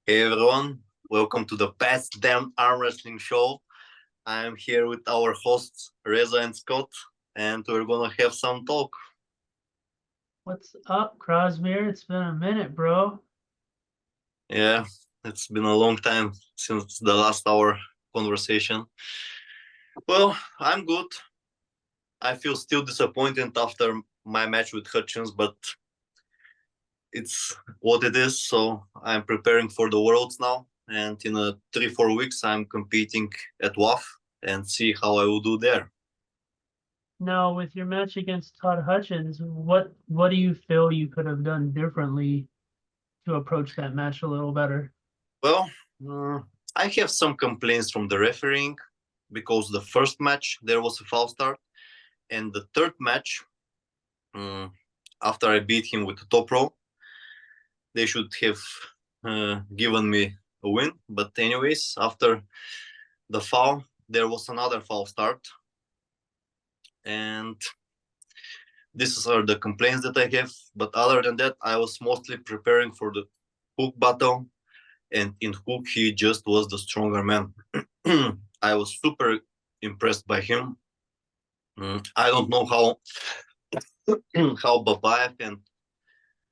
Hey everyone, welcome to the Best Damn Arm Wrestling Show. I'm here with our hosts Reza and Scott, and we're gonna have some talk. What's up, Krasimir? It's been a minute, bro. Yeah, it's been a long time since the last hour conversation. Well, I'm good. I feel still disappointed after my match with Hutchins, but it's what it is. So I'm preparing for the Worlds now, and in 3-4 weeks I'm competing at WAF and see how I will do there. Now, with your match against Todd Hutchins, what do you feel you could have done differently to approach that match a little better? Well, I have some complaints from the refereeing because the first match there was a foul start, and the third match, um, after I beat him with the top row, they should have given me a win. But anyways, after the foul, there was another foul start, and these are the complaints that I have. But other than that, I was mostly preparing for the hook battle, and in hook he just was the stronger man. I was super impressed by him. I don't know how how Babaev and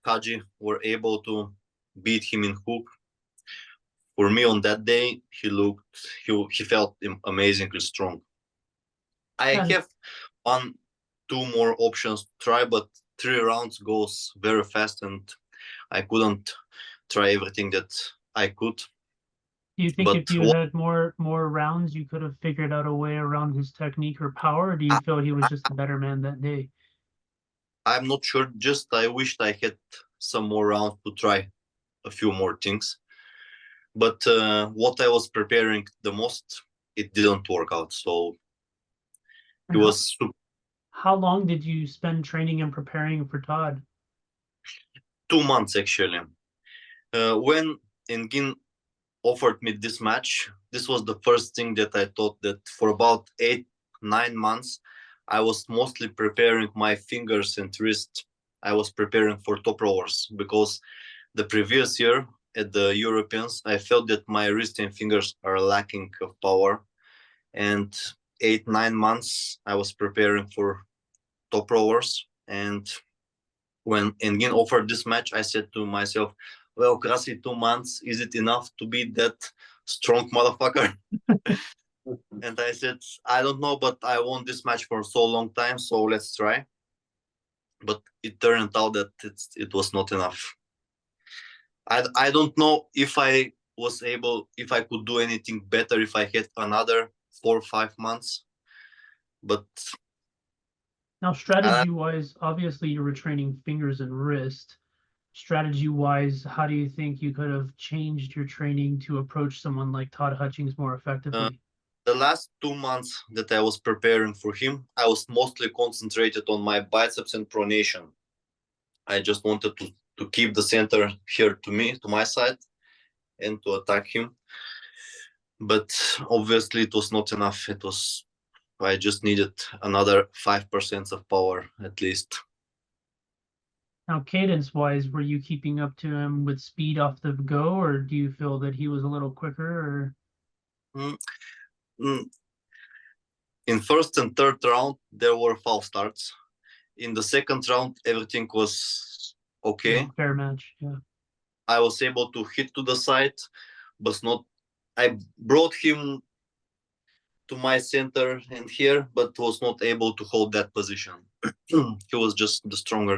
Kaji were able to beat him in hook. For me, on that day, he felt amazingly strong. I And have one, two more options to try, but 3 rounds goes very fast, and I couldn't try everything that I could. do you think But if you what had more rounds, you could have figured out a way around his technique or power? Or do you feel he was I, just a better man that day? I'm not sure. Just I wished I had some more rounds to try a few more things. But what I was preparing the most, it didn't work out. So it And was how long did you spend training and preparing for Todd? 2 months actually. When Engin offered me this match, this was the first thing that I thought that for about 8-9 months, I was mostly preparing my fingers and wrist. I was preparing for top rowers because the previous year at the Europeans, I felt that my wrist and fingers are lacking of power. And 8-9 months, I was preparing for top rowers. And when Engin offered this match, I said to myself, well, Krasi, 2 months, is it enough to beat that strong motherfucker? And I said, I don't know, but I won this match for so long time, so let's try. But it turned out that it was not enough. I don't know if I could do anything better if I had another 4 or 5 months. But Now, I, strategy wise, obviously you were training fingers and wrist. Strategy wise, how do you think you could have changed your training to approach someone like Todd Hutchings more uh, effectively? the last 2 months that I was preparing for him, I was mostly concentrated on my biceps and pronation. I just wanted to keep the center here to my side, and to attack him. But obviously, it was not enough. I just needed another 5% of power at least. Now, cadence wise, were you keeping up to him with speed off the go, or do you feel that he was a little quicker? Or Mm, mm. In first and third round, there were false starts. In the second round, everything was okay. fair match? Yeah. I was able to hit to the side, but not. I brought him to my center and here, but was not able to hold that position. He was just the stronger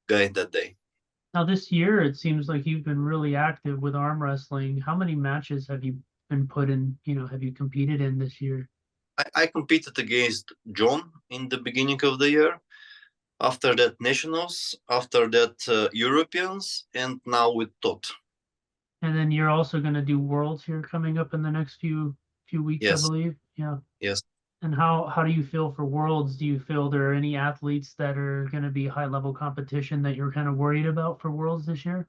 guy that day. Now, this year, it seems like you've been really active with arm wrestling. How many matches have you been put in? Have you competed in this year? I competed against John in the beginning of the year. After that, nationals. After that, Europeans, and now with Todd. And then you're also going to do worlds here coming up in the next few weeks, I Yes, believe. Yeah. yes. And how do you feel for Worlds? Do you feel there are any athletes that are going to be high level competition that you're kind of worried about for Worlds this year?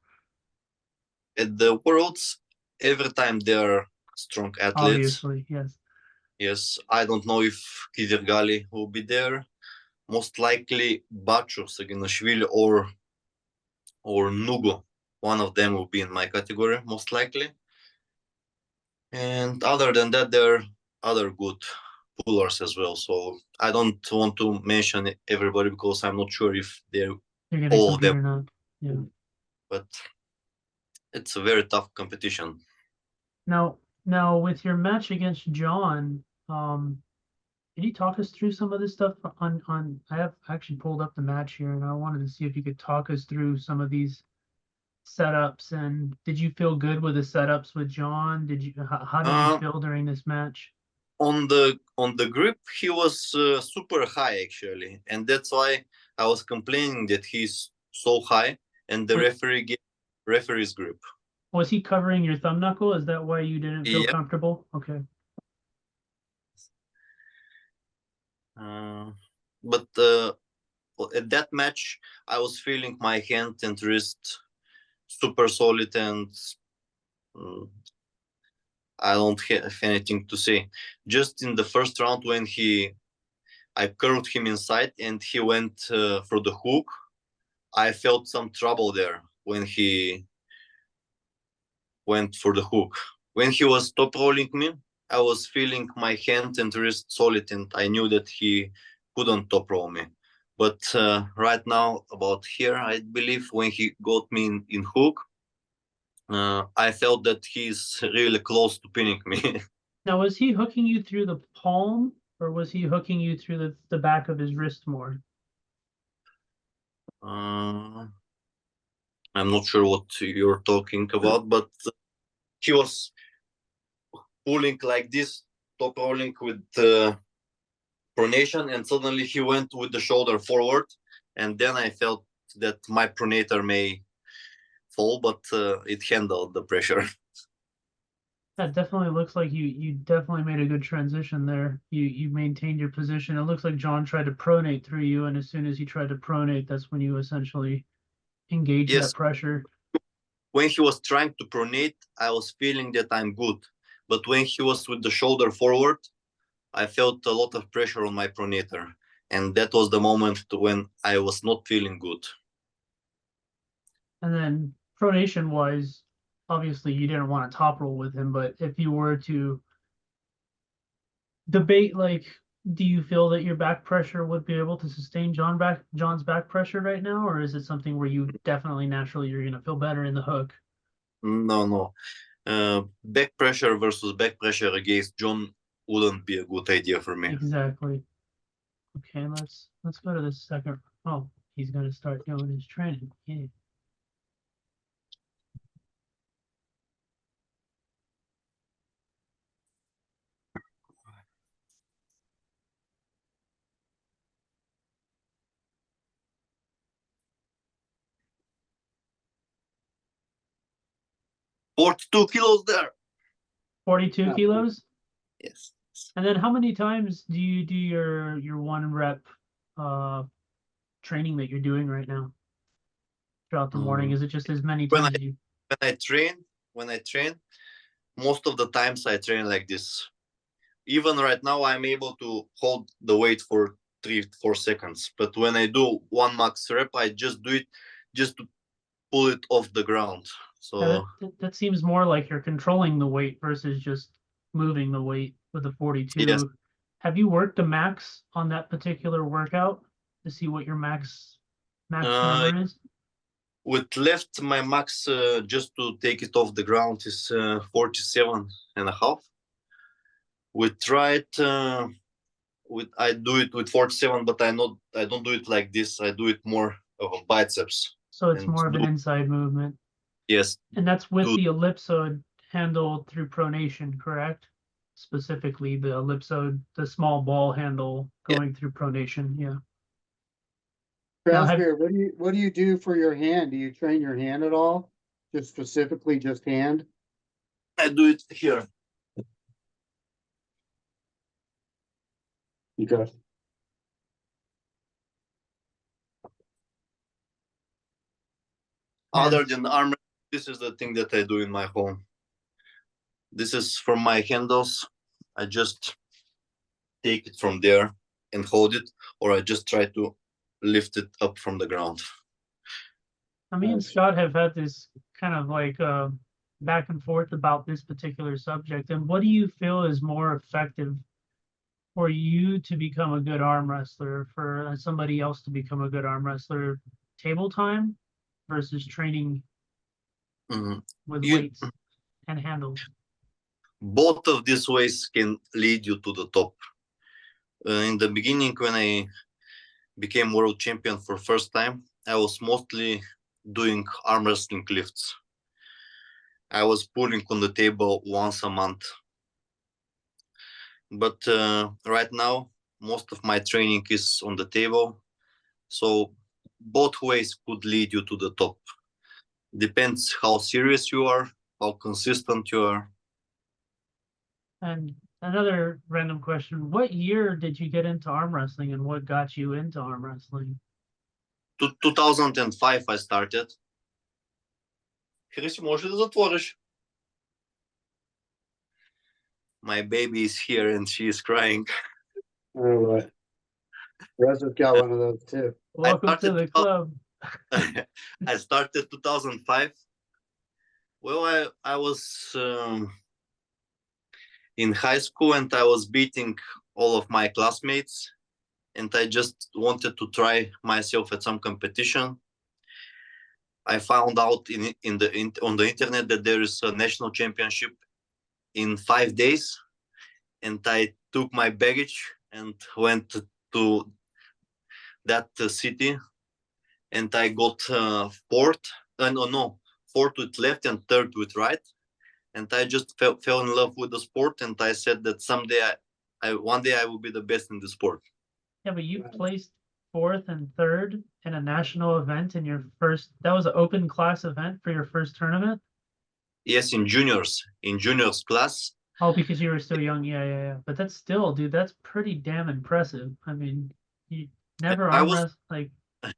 At the Worlds, every time there are strong athletes. Obviously, yes. Yes, I don't know if Kidirgali will be there. Most likely Bacho Saginashvili or Nugo. One of them will be in my category, most likely. And other than that, there are other good pullers as well. So I don't want to mention everybody because I'm not sure if they're You're gonna all of compete them. or not. Yeah. But it's a very tough competition. Now with your match against John, can you talk us through some of this stuff on I have actually pulled up the match here and I wanted to see if you could talk us through some of these setups, and did you feel good with the setups with John? How did you Uh, feel during this match? on the grip, he was super high actually, and that's why I was complaining that he's so high, and the Wa- referee gave referee's grip. Was he covering your thumb knuckle? Is that why you didn't feel Yeah. comfortable? Okay. But at that match, I was feeling my hand and wrist super solid, and mm, I don't have anything to say. Just in the first round, when I curved him inside and he went for the hook, I felt some trouble there when he went for the hook. When he was top rolling me, I was feeling my hand and wrist solid, and I knew that he couldn't top roll me. But right now, about here, I believe when he got me in hook, I felt that he's really close to pinning me. Now, was he hooking you through the palm or was he hooking you through the back of his wrist more? I'm not sure what you're talking about, but he was pulling like this, top rolling with pronation, and suddenly he went with the shoulder forward, and then I felt that my pronator may fall, but it handled the pressure. That definitely looks like you definitely made a good transition there. You maintained your position. It looks like John tried to pronate through you, and as soon as he tried to pronate, that's when you essentially engage that Yes, pressure. when he was trying to pronate, I was feeling that I'm good, but when he was with the shoulder forward, I felt a lot of pressure on my pronator, and that was the moment when I was not feeling good. And then pronation wise, obviously you didn't want to top roll with him, but if you were to debate, like, do you feel that your back pressure would be able to sustain John's back pressure right now, or is it something where you definitely naturally you're gonna feel better in the hook? No, no. Back pressure versus back pressure against John wouldn't be a good idea for me. Exactly. Okay, let's go to the second. Oh, he's gonna start doing his training. Yeah. 42 kilos there. 42 kilos. Yes. And then how many times do you do your one rep uh training that you're doing right now throughout the morning? Is it just as many When I times as you? when I train, most of the times I train like this. Even right now, I'm able to hold the weight for 3-4 seconds. But when I do one max rep, I just do it just to pull it off the ground. Yeah, So that seems more like you're controlling the weight versus just moving the weight with the yes, 42. Have you worked a max on that particular workout to see what your max uh, number is? with left, my max just to take it off the ground is 47 and a half. With right, with I do it with 47, but I don't do it like this. I do it more of a biceps So it's and more of an do inside movement. yes, And that's with do the ellipsoid handled through pronation, correct? Specifically the ellipsoid, the small ball handle yeah. going through pronation. Yeah. Now have Krasimir, what do you do for your hand? Do you train your hand at all? Just specifically just hand? I do it here. Okay. Other hands. than the arm, this is the thing that I do in my home. This is from my handles. I just take it from there and hold it, or I just try to lift it up from the ground. Me and Scott have had this kind of like back and forth about this particular subject. And what do you feel is more effective for you to become a good arm wrestler, for somebody else to become a good arm wrestler? Table time versus training Mhm. with You, weights and handles. both of these ways can lead you to the top. In the beginning, when I became world champion for first time, I was mostly doing arm wrestling lifts. I was pulling on the table once a month. But right now, most of my training is on the table. So both ways could lead you to the top. Depends how serious you are, how consistent you are. And another random question, what year did you get into arm wrestling and what got you into arm wrestling? 2005 I started. Христи, можеш ли да затвориш? My baby is here and she is crying. All right. Russell's got one of those too. Welcome to the club. I started 2005. Well, I was in high school and I was beating all of my classmates, and I just wanted to try myself at some competition. I found out on the internet that there is a national championship in 5 days, and I took my baggage and went to that city, and I got fourth. Fourth with left and third with right. And I just fell in love with the sport, and I said that someday one day I will be the best in the sport. Yeah, but you placed fourth and third in a national event in your first, that was an open class event for your first tournament? Yes, in juniors class. Oh, because you were still young. Yeah. But that's still, dude, that's pretty damn impressive. I mean, you never arm wrestle, like,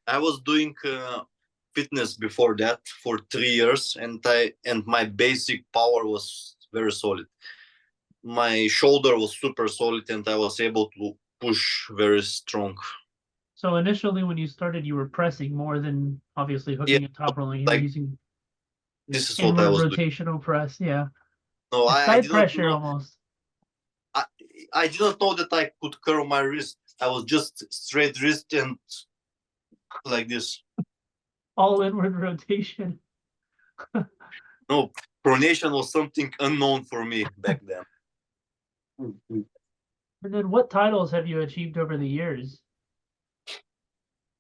I was doing fitness before that for 3 years, and my basic power was very solid. My shoulder was super solid, and I was able to push very strong. So initially when you started, you were pressing more than obviously hooking and top rolling. You were using this is what I inward was rotational press. Yeah. No, I did pressure know, almost. I didn't know that I could curl my wrist. I was just straight wrist and like this. All inward rotation. No, pronation was something unknown for me back then. And then what titles have you achieved over the years?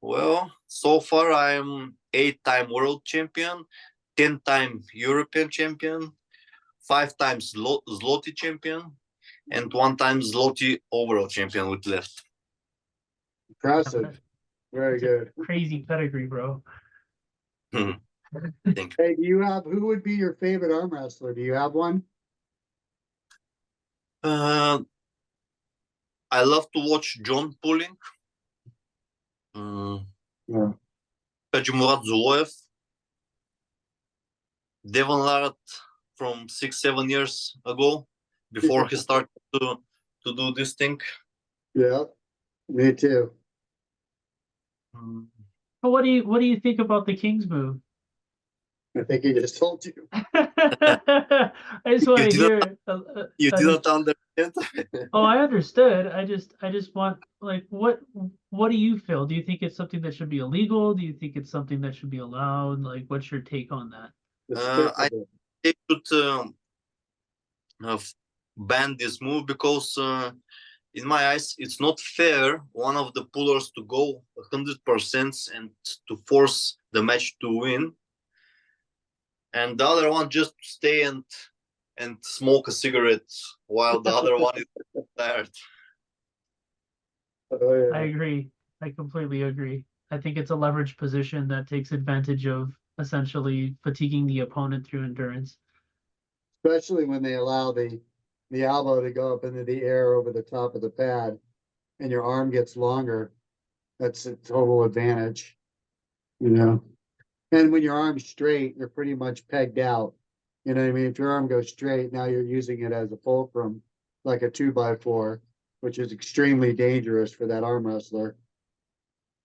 Well, so far I'm 8-time world champion, 10-time European champion, 5 times Zloty champion, and 1 time Zloty overall champion with left. Impressive. Very good. Crazy pedigree, bro. Thank you. Hey, who would be your favorite arm wrestler? Do you have one? I love to watch John pulling. Yeah. Murat Zuloev, Devon Larratt from 6-7 years ago, before he started to do this thing. Yeah, me too. What do you think about the King's move? I think he just told you. I just want to hear. You didn't understand. Oh, I understood. I just want, like, what do you feel? Do you think it's something that should be illegal? Do you think it's something that should be allowed? Like, what's your take on that? I think they should ban this move because, in my eyes, it's not fair one of the pullers to go 100% and to force the match to win, and the other one just stay and smoke a cigarette while the other one is tired. Oh, yeah. I agree. I completely agree. I think it's a leverage position that takes advantage of essentially fatiguing the opponent through endurance. Especially when they allow the elbow to go up into the air over the top of the pad and your arm gets longer. That's a total advantage, you know. And when your arm's straight, you're pretty much pegged out. You know what I mean? If your arm goes straight, now you're using it as a fulcrum, like a 2x4, which is extremely dangerous for that arm wrestler.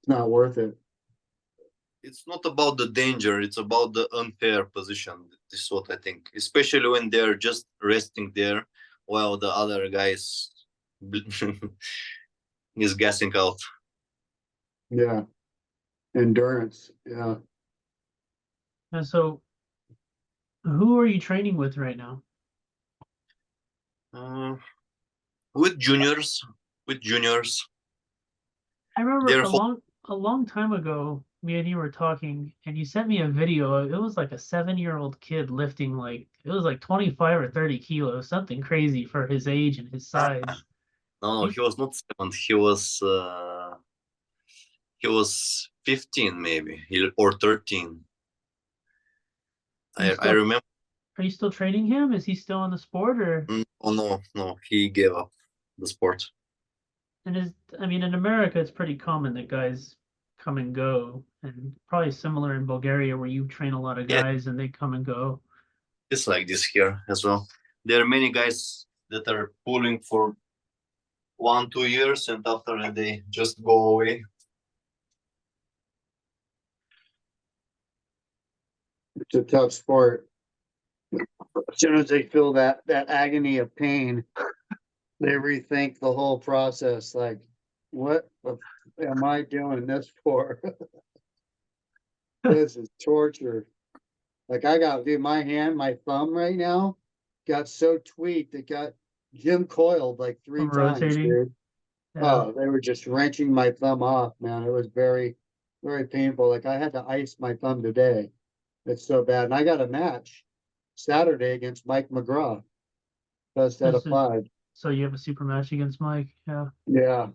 It's not worth it. it's not about the danger, it's about the unfair position. This is what I think, especially when they're just resting there while the other guys is gassing out. Yeah. Endurance. Yeah. And so, who are you training with right now? With juniors, I remember they're a long time ago, me and you were talking, and you sent me a video. It was like a 7-year-old kid lifting like it was like 25 or 30 kilos, something crazy for his age and his size. no, You, he was not 7. He was 15 maybe or 13. you I still remember. are you still training him? Is he still in the sport or? Oh no, he gave up the sport. And is I mean, in America, it's pretty common that guys come and go, and probably similar in Bulgaria where you train a lot of Yeah, guys and they come and go. it's like this here as well. There are many guys that are pulling for 1-2 years and after that they just go away. It's a tough sport. As soon as they feel that agony of pain, they rethink the whole process. Like, what am I doing this for? This is torture. Like I got, dude, my thumb right now got so tweaked, it got Jim coiled like 3 times, Rotating. dude. Yeah. Oh, they were just wrenching my thumb off, man. It was very, very painful. Like I had to ice my thumb today. It's so bad. And I got a match Saturday against Mike McGraw. Best out of This is 5. so you have a super match against Mike, yeah. Yeah.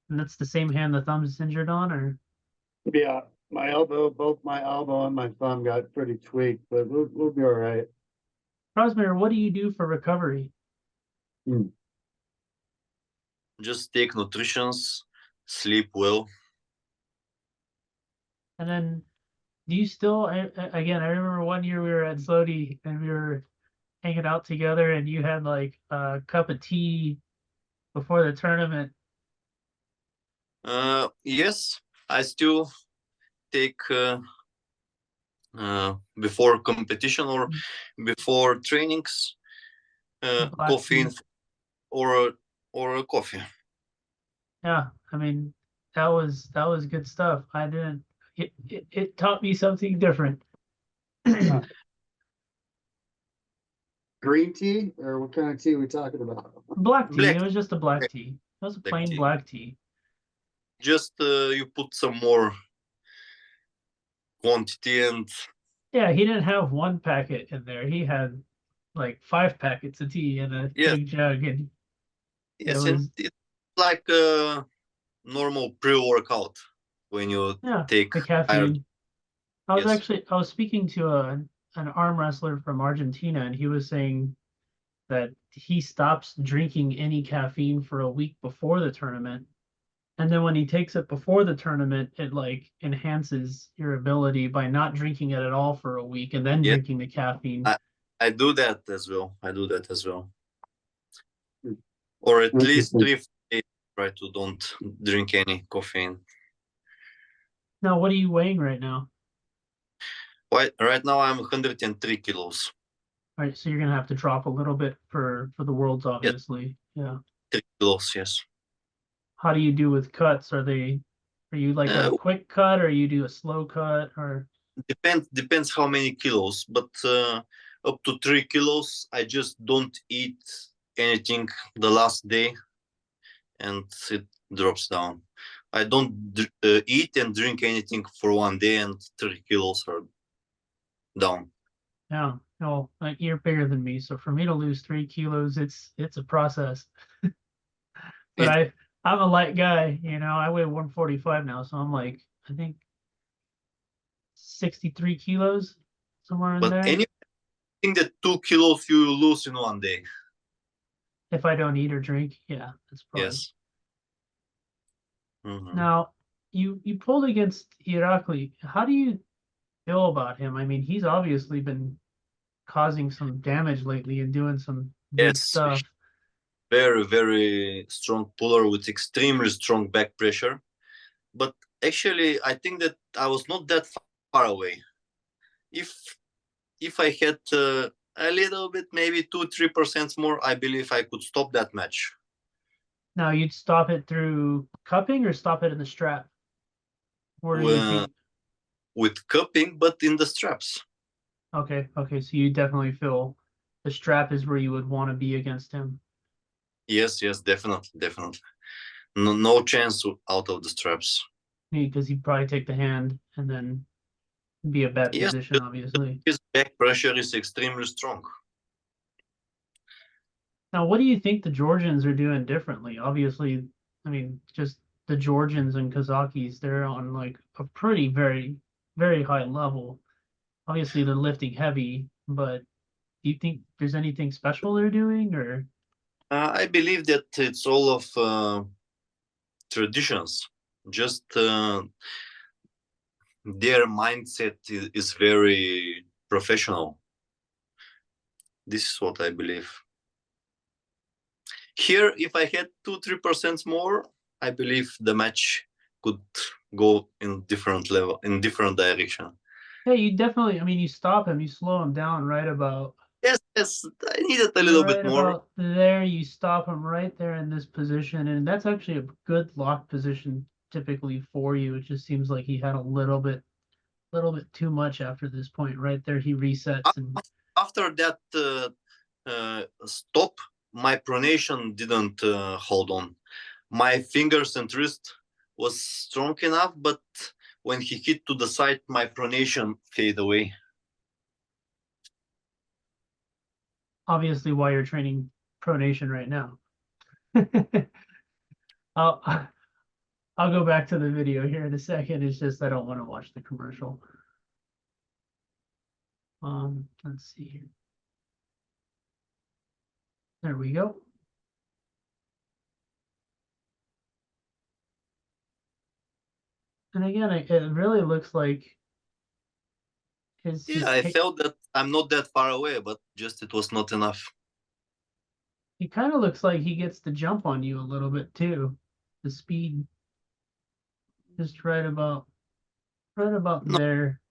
And that's the same hand the thumb's injured on, or Yeah. My elbow, both my elbow and my thumb got pretty tweaked, but we'll be all right. Krasimir, what do you do for recovery? Just take nutritions, sleep well. And then do you still again, I remember one year we were at Zloti and we were hanging out together and you had like a cup of tea before the tournament. Yes, I still take before competition or before trainings, Black coffee tea. or a coffee. Yeah, I mean that was good stuff. I didn't it taught me something different. Green tea, or what kind of tea are we talking about? Black tea. It Black, was just a black tea. It was a black plain tea. black tea. Just you put some more quantity and Yeah, he didn't have one packet in there. He had like 5 packets of tea in a yes, big jug, and it yes, and was it's like a normal pre-workout when you yeah, take the higher. caffeine. Yes, I was speaking to an arm wrestler from Argentina, and he was saying that he stops drinking any caffeine for a week before the tournament. And then when he takes it before the tournament, it like enhances your ability by not drinking it at all for a week and then yes, drinking the caffeine. I I do that as well. I do that as well, or at least Interesting. 3 days. Try to don't drink any caffeine. Now, what are you weighing right now? Right now I'm 103 kilos. All right, so you're gonna have to drop a little bit for the worlds, Yes, obviously. Yeah. 3 kilos. Yes. How do you do with cuts? Are you like a Uh, quick cut or you do a slow cut or depends how many kilos, but up to 3 kilos. I just don't eat anything the last day, and it drops down. I don't eat and drink anything for one day, and 3 kilos are down. yeah, no, like you're bigger than me, so for me to lose 3 kilos, it's a process. But It, I'm a light guy, I weigh 145 now, so I'm like I think 63 kilos, somewhere in but there, anything that 2 kilos you lose in one day. if I don't eat or drink. Yeah, that's probably. Yes. Mhm. Now, you pulled against Irakli. How do you feel about him? I mean, he's obviously been causing some damage lately and doing some big Yes, stuff. very, very strong puller with extremely strong back pressure. But Actually, I think that I was not that far away. If I had a little bit, maybe 2-3% more, I believe I could stop that match. Now you'd stop it through cupping or stop it in the strap? Or do you think? With cupping, but in the straps. Okay, so you definitely feel the strap is where you would want to be against him. Yes, definitely. No chance out of the straps. Because he'd probably take the hand and then be a bad Yes, position, obviously. his back pressure is extremely strong. Now, what do you think the Georgians are doing differently? Obviously, I mean, just the Georgians and Kazakhs, they're on like a pretty very high level. Obviously, they're lifting heavy, but do you think there's anything special they're doing, or? I believe that it's all of traditions. Just their mindset is very professional. This is what I believe. Here, if I had 2-3% more, I believe the match could go in different level, in different direction. Yeah, you definitely. I mean, you stop him, you slow him down right about. Yes, I needed a little bit more. About there, you stop him right there in this position, and that's actually a good lock position typically for you. It just seems like he had a little bit too much after this point. Right there, he resets and. After that stop, my pronation didn't hold on. My fingers and wrist was strong enough, but when he hit to the side, my pronation faded away. Obviously, why you're training pronation right now. I'll I'll go back to the video here in a second. It's just I don't want to watch the commercial. Let's see here. There we go. And again, it really looks like I felt that I'm not that far away, but just it was not enough. He kind of looks like he gets the jump on you a little bit too. The speed, just right about there.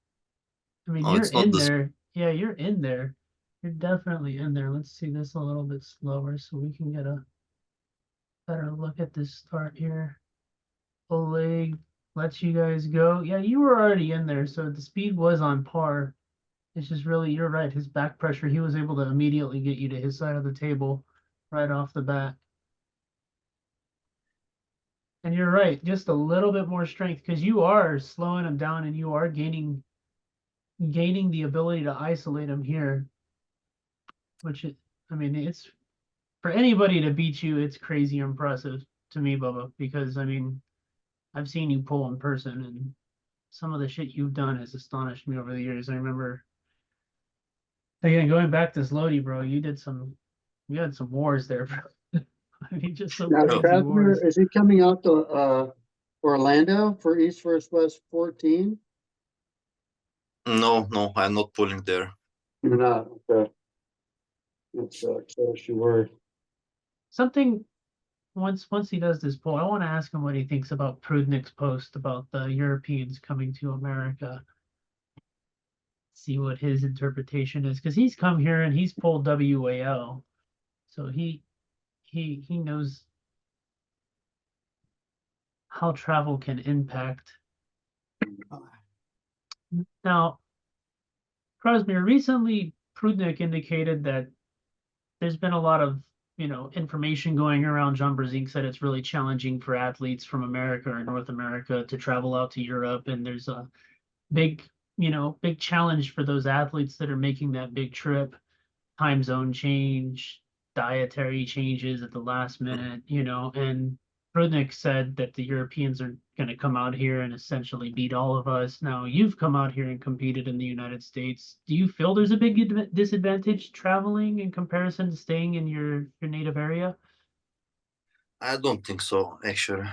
I mean, you're in there. Yeah, you're in there. You're definitely in there. Let's see this a little bit slower so we can get a better look at this start here. Full leg lets you guys go. Yeah, you were already in there, so the speed was on par. It's just really, you're right. His back pressure, he was able to immediately get you to his side of the table right off the bat. And you're right, just a little bit more strength because you are slowing him down and you are gaining the ability to isolate him here. Which I mean, it's for anybody to beat you, it's crazy impressive to me, Bubba, because I mean, I've seen you pull in person and some of the shit you've done has astonished me over the years. I remember again going back to Zloty, bro, you had some wars there, bro. I mean, just some Now, crazy wars. Krasimir, is he coming out to Orlando for East vs. West 14? No, I'm not pulling there. You're not. Okay. That sucks. So she were. Something once he does this poll, I want to ask him what he thinks about Prudnik's post about the Europeans coming to America. See what his interpretation is, because he's come here and he's pulled WAL, so he knows how travel can impact. Now, Krasimir, recently Prudnik indicated that there's been a lot of information going around. John Brzezinski said it's really challenging for athletes from America or North America to travel out to Europe, and there's a big challenge for those athletes that are making that big trip. Time zone change, dietary changes at the last minute, and Prudnik said that the Europeans are going to come out here and essentially beat all of us. Now, you've come out here and competed in the United States. Do you feel there's a big disadvantage traveling in comparison to staying in your native area? I don't think so, actually.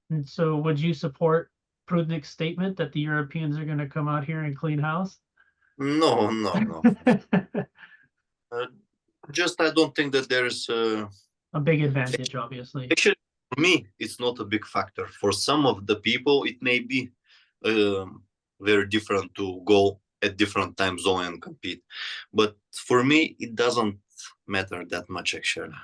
And so would you support Prudnik's statement that the Europeans are going to come out here and clean house? No. Just I don't think that there's a big advantage, obviously. Actually, For me, it's not a big factor. For some of the people, it may be very different to go at different time zone and compete. But for me, it doesn't matter that much actually.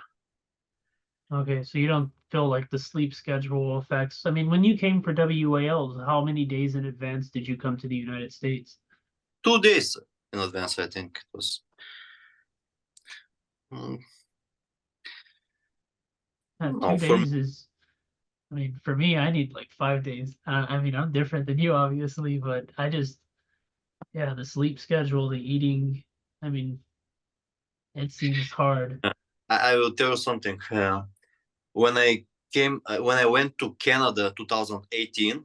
Okay, so you don't feel like the sleep schedule affects. I mean, when you came for WALs, how many days in advance did you come to the United States? 2 days in advance, I think it was. Mm, And no, 2 days is, I mean, for me, I need like 5 days. I mean, I'm different than you, obviously, but I just, yeah, the sleep schedule, the eating, I mean, it seems hard. I will tell you something. When I went to Canada 2018,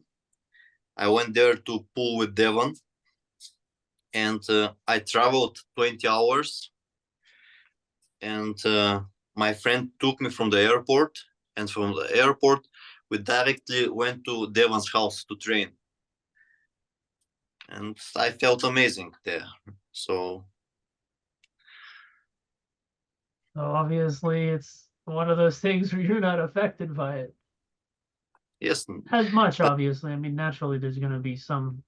I went there to pool with Devon, and I traveled 20 hours, and my friend took me from the airport, and from the airport we directly went to Devon's house to train, and I felt amazing there. So So obviously, it's one of those things where you're not affected by it yes, as much, obviously. I mean, naturally, there's going to be some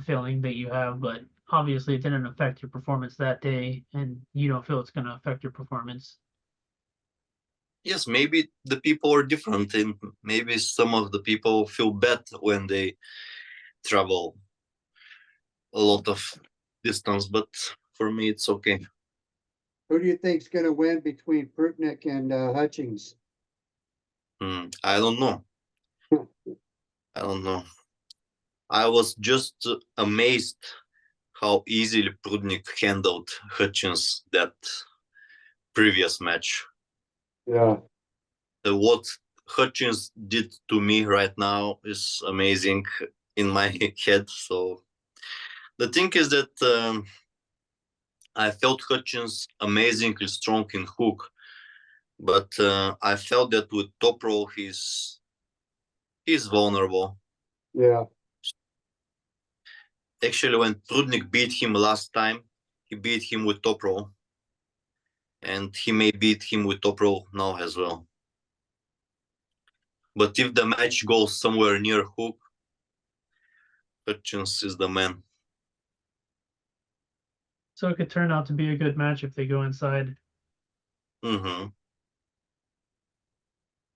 feeling that you have, but obviously it didn't affect your performance that day, and you don't feel it's going to affect your performance. yes, maybe the people are different, and maybe some of the people feel bad when they travel a lot of distance, but for me it's okay. Who do you think's gonna win between Prutnik and Hutchins? I don't know. I don't know. I was just amazed how easily Prudnik handled Hutchins that previous match. Yeah, What Hutchins did to me right now is amazing in my head. So the thing is that I felt Hutchins amazingly strong in hook, but I felt that with top roll he's vulnerable. yeah. Actually, when Prudnik beat him last time, he beat him with top roll, and he may beat him with top roll now as well. But if the match goes somewhere near hook, Hutchins is the man. So it could turn out to be a good match if they go inside. Mm-hmm.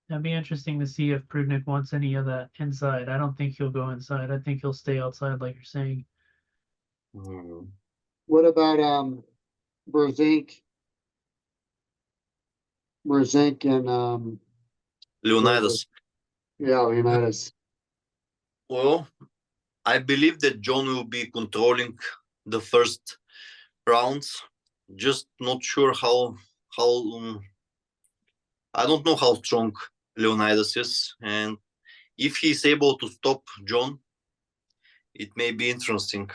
That'd be interesting to see if Prudnik wants any of that inside. I don't think he'll go inside. I think he'll stay outside, like you're saying. Mm-hmm. What about Berzink? Berzink and Leonidas. yeah, Leonidas. Well, I believe that John will be controlling the first rounds. Just not sure how I don't know how strong Leonidas is, and if he's able to stop John, it may be interesting.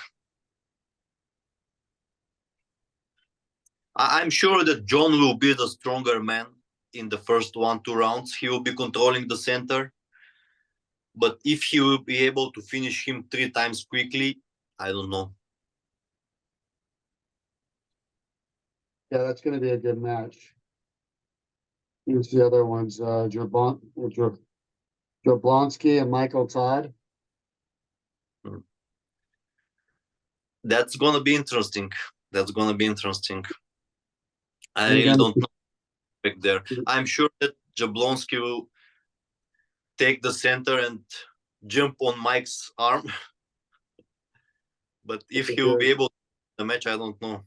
I'm sure that John will be the stronger man in the first 1-2 rounds. He will be controlling the center, but if he will be able to finish him 3 times quickly, I don't know. Yeah, that's gonna be a good match. Here's the other ones, Jablonski and Michael Todd. That's gonna be interesting. That's gonna be interesting. I And really again, don't know back there. I'm sure that Jablonski will take the center and jump on Mike's arm, but if he will be able to the match, I don't know.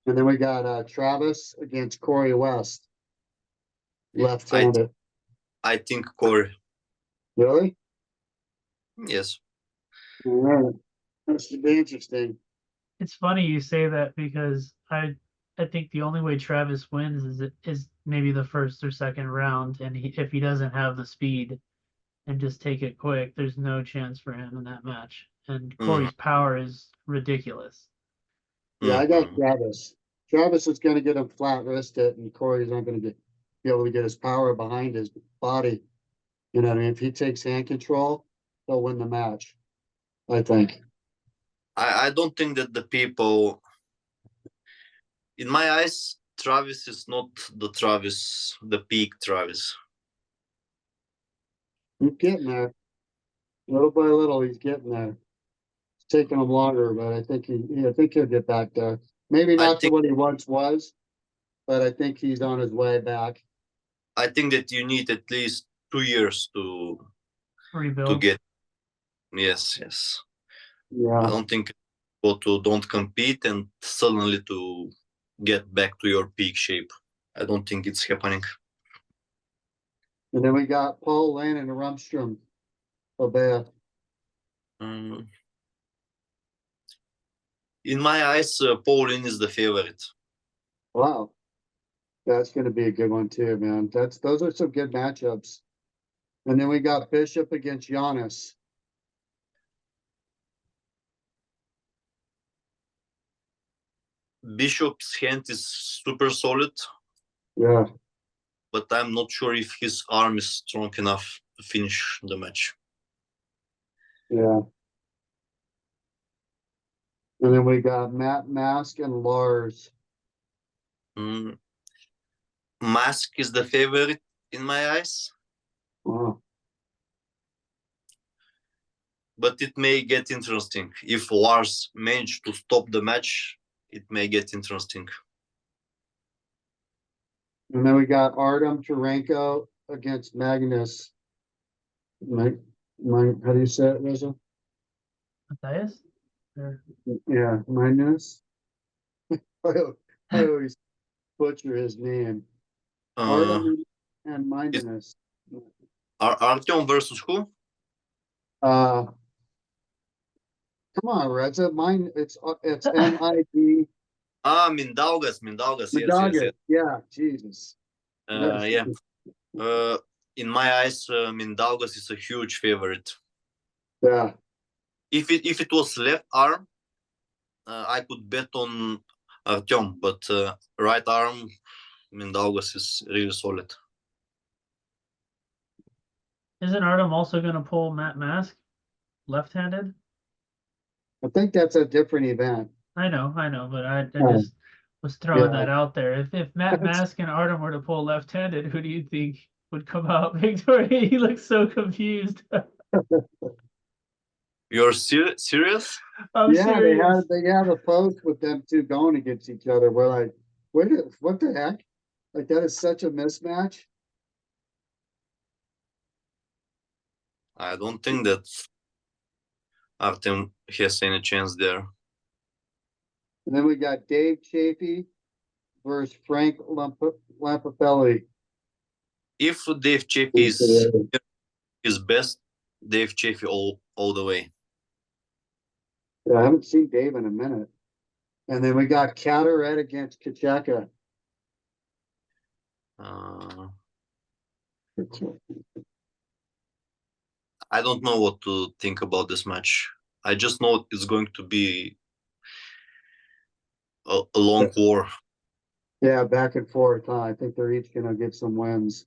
And then we got Travis against Corey West, left-handed. I think Corey. Really? Yes. All right. That should be interesting. It's funny you say that because I think the only way Travis wins is maybe the first or second round, and if he doesn't have the speed and just take it quick, there's no chance for him in that match. And Corey's power is ridiculous. Yeah, I got Travis. Travis is gonna get him flat wristed, and Corey's not gonna be able to get his power behind his body. You know what I mean? If he takes hand control, he'll win the match, I think. I don't think that the people, in my eyes, Travis is not the Travis, the peak Travis. He's getting there. Little by little, he's getting there. It's taking him longer, but I think I think he'll get back there. Maybe not to think- what he once was, but I think he's on his way back. I think that you need at least 2 years to Rebuild. get. Yes. I Yeah. don't think go to don't compete and suddenly to get back to your peak shape. I don't think it's happening. And then we got Paul Lane and Rumstrom. Obey. In my eyes, Pauline is the favorite. Wow. That's going to be a good one too, man. Those are some good matchups. And then we got Bishop against Giannis. Bishop's hand is super solid, Yeah. but I'm not sure if his arm is strong enough to finish the match. Yeah. And then we got Matt Mask and Lars. Mask is the favorite in my eyes, Wow. but it may get interesting. If Lars managed to stop the match, it may get interesting. And then we got Artem Turenko against Magnus. How do you say it, Reza? Matthias? Or Yeah, Magnus. I always butcher his name. Artem and Magnus. Artyom versus who? Come on, Reza. It's MID. Mindaugas. Yes. Yeah, Jesus. Yeah. In my eyes, Mindaugas is a huge favorite. Yeah. If it was left arm, I could bet on Artyom, but right arm, Mindaugas is really solid. isn't Artem also going to pull Matt Mask left-handed? I think that's a different event. I know, but I Oh, just was throwing yeah. that out there. If Matt Mask and Artem were to pull left-handed, who do you think would come out victorious? He looks so confused. You're serious? I'm Yeah, serious. they have a post with them two going against each other. We're like, what the heck? Like that is such a mismatch. I don't think that Artem has any chance there. And then we got Dave Chafee versus Frank Lampapelli. If Dave Chafee is best, Dave Chafee all the way. Yeah, I haven't seen Dave in a minute. And then we got Cateret against Kacheka. I don't know what to think about this match. I just know it's going to be a long war. Yeah, back and forth. Huh? I think they're each gonna get some wins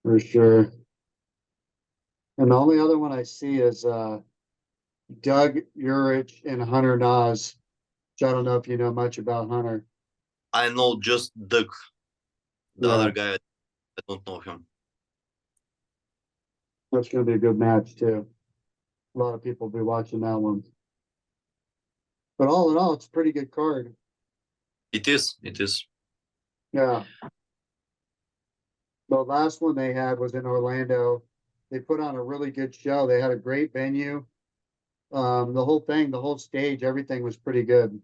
for sure. And the only other one I see is Doug Urich and Hunter Nas. Which I don't know if you know much about Hunter. I know just Doug. The Yeah. other guy, I don't know him. That's gonna be a good match too. A lot of people will be watching that one. But all in all, it's a pretty good card. It is. Yeah. The last one they had was in Orlando. They put on a really good show. They had a great venue. The whole thing, the whole stage, everything was pretty good.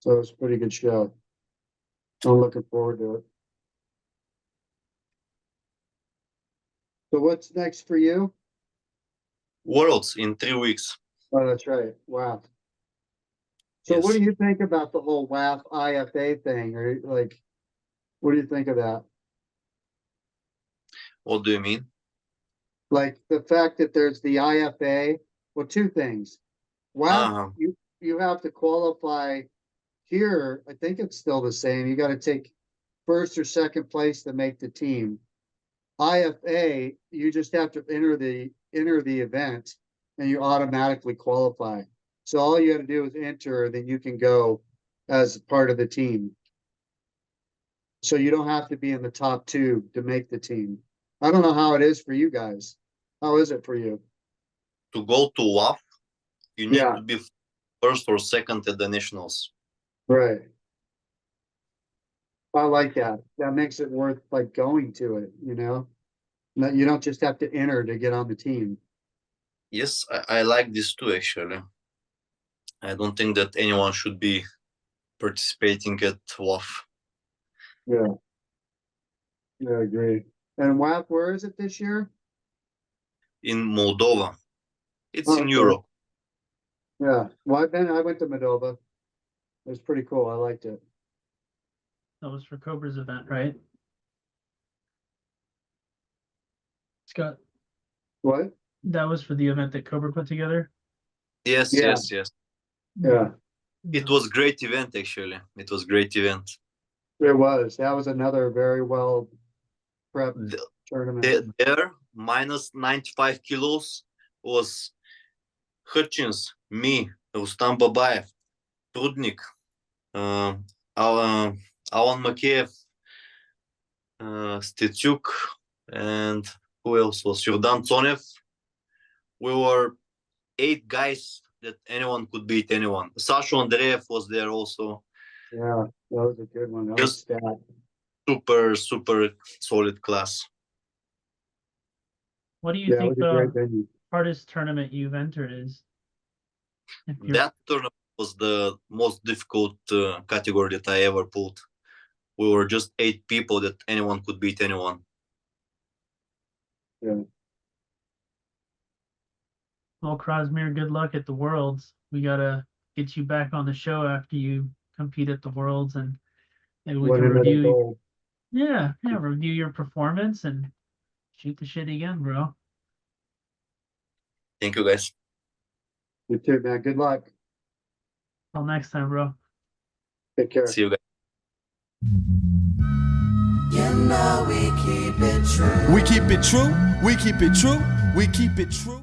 So it was a pretty good show. I'm looking forward to it. So what's next for you? Worlds in 3 weeks. Oh, that's right. Wow. So what do you think about the whole WAF IFA thing? Or like, what do you think of that? What do you mean? Like the fact that there's the IFA. Well, two things. WAF, you have to qualify here. I think it's still the same. You got to take first or second place to make the team. IFA, you just have to enter the event and you automatically qualify. So all you got to do is enter, then you can go as part of the team. So you don't have to be in the top 2 to make the team. I don't know how it is for you guys. How is it for you? To go to WAF, you need Yeah. to be first or second at the nationals. Right. I like that. That makes it worth like going to it, you know? That you don't just have to enter to get on the team. Yes, I like this too, actually. I don't think that anyone should be participating at WAF. Yeah. Yeah, I agree. And WAF, where is it this year? In Moldova. It's Oh, in okay. Europe. Yeah. Well, I went to Moldova. It was pretty cool. I liked it. That was for Cobra's event, right? Scott, What? that was for the event that Cobra put together. Yes, Yeah. yes. Yeah, It was great event, actually. It was great event. it was. That was another very well prepped tournament. There, minus 95 kilos was Hutchins, me, Rustam Babayev, Trudnik, Alan Makeyev, Stetsuk, and who else was Yurdan Tsonev. We were 8 guys that anyone could beat anyone. Sasha Andreev was there also. Yeah, that was a good one. That was Just stat. super solid class. What do you Yeah, it think was a great the venue. hardest tournament you've entered is? If you're, That tournament was the most difficult category that I ever pulled. We were just 8 people that anyone could beat anyone. Yeah. well, Krasimir, good luck at the Worlds. We gotta get you back on the show after you compete at the Worlds, and maybe we Won can another review. gold. Yeah, review your performance and shoot the shit again, bro. Thank you, guys. You too, man. Good luck. Till next time, bro. Take care. See you guys. You know we keep it true. We keep it true. We keep it true. We keep it true.